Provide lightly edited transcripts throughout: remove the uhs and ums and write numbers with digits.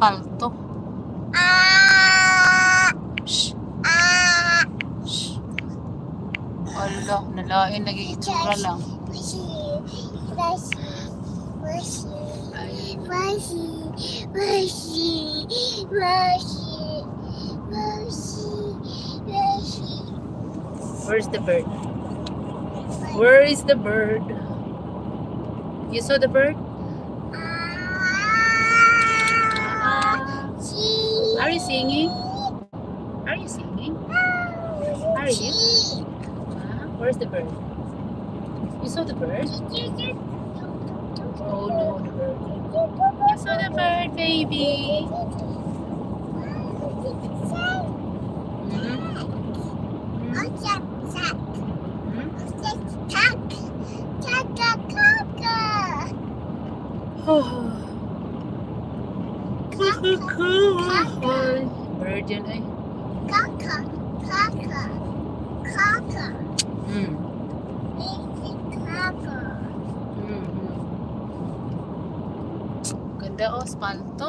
espalto. Shh. Shh. Wala, nalain, nag-iitsura lang. Ay. Where's the bird? Where is the bird? You saw the bird? Are you singing? Are you singing? Are you? Where's the bird? You saw the bird? Oh no, the bird. You saw the bird, baby. Bird yan ay. Kaka. Kaka. Ganda o, espalto.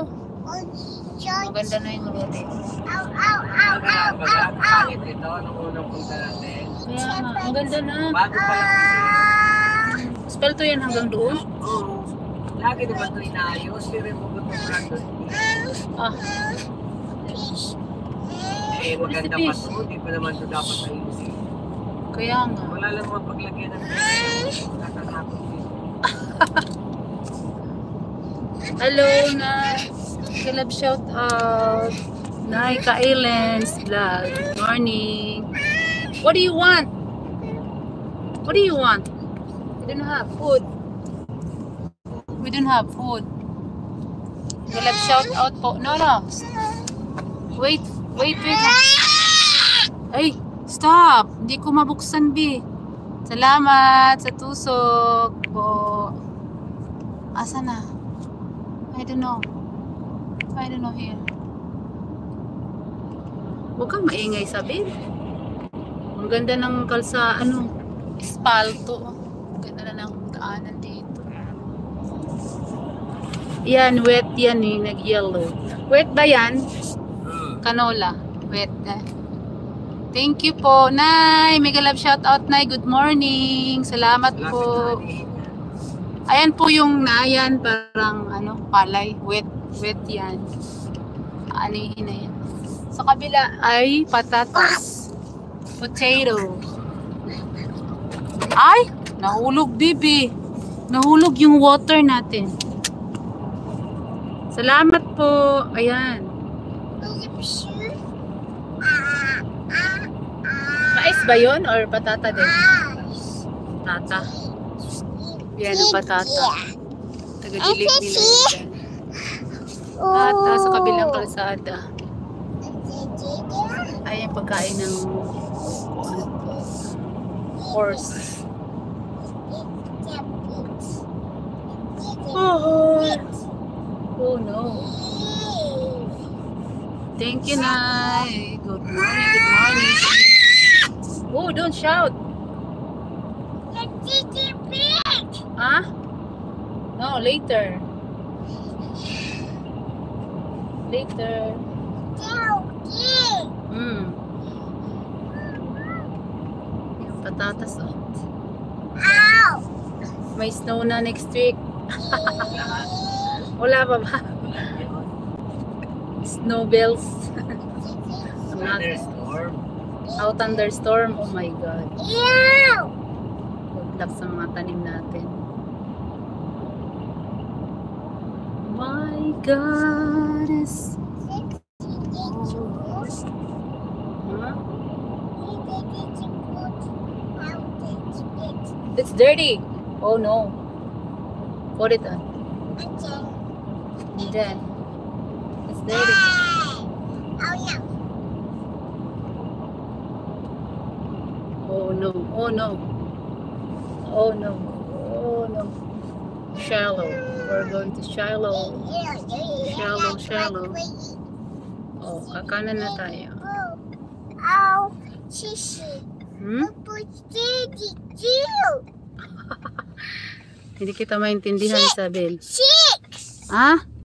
Maganda na yung road. Pagkakakit ito, nung unang punta natin. Kaya nga, ang ganda na. Bago pa lang kasi. Espalto yan hanggang doon? Oo. Lagi naman ito inaayos. Pero yung pupunta pa doon. Ah. Eh, maganda pa ito. Hindi pa naman ito dapat ayusin. Kaya nga. Wala lang mga paglagyan ng pera. Tatatapos dito. Hello na. Kalab shout out. Naika Islands vlog. Good morning. What do you want? What do you want? We don't have food. We don't have food. Kalab shout out po. No. Wait. Ay, stop. Hindi ko mabuksan, B. Salamat sa tusok po. Asa na? I don't know here. Huwag kang maingay, sabi. Ang ganda ng espalto. Ang ganda na ng daanan dito. Yan, wet yan eh, nag-yellow. Wet ba yan? Canola. Wet na. Thank you po, Nay. Mega love shout out, Nay. Good morning. Salamat po. Ayan po yung nayan, parang palay. Wet yan. Anihin na yan. Sa kabila ay patatas. Potato. Ay! Nahulog, bibi. Nahulog yung water natin. Salamat po. Ayan. Mais ba yun? Or patata din? Patata. Yan ang patata. Taga-dilig nila yan. Patata sa kabilang kalsada. Ay, yung pagkain ng horse. Oh no. Thank you, Nay. Good morning. Oh, don't shout. Huh? No, later. Yung patatas, oh. May snow na next week. Wala pa ba? Snow bells. Thunderstorm. Thunderstorm. Oh my God. Good luck sa mga tanim natin. My God is... Huh? It's dirty. Oh no. Put it on. And then it's dirty. Oh no. Oh no. Oh no. Oh no. Shallow. We're going to shallow. Shallow. Oh, kakanan na tayo. Hindi kita maintindihan, Isabel. Ah?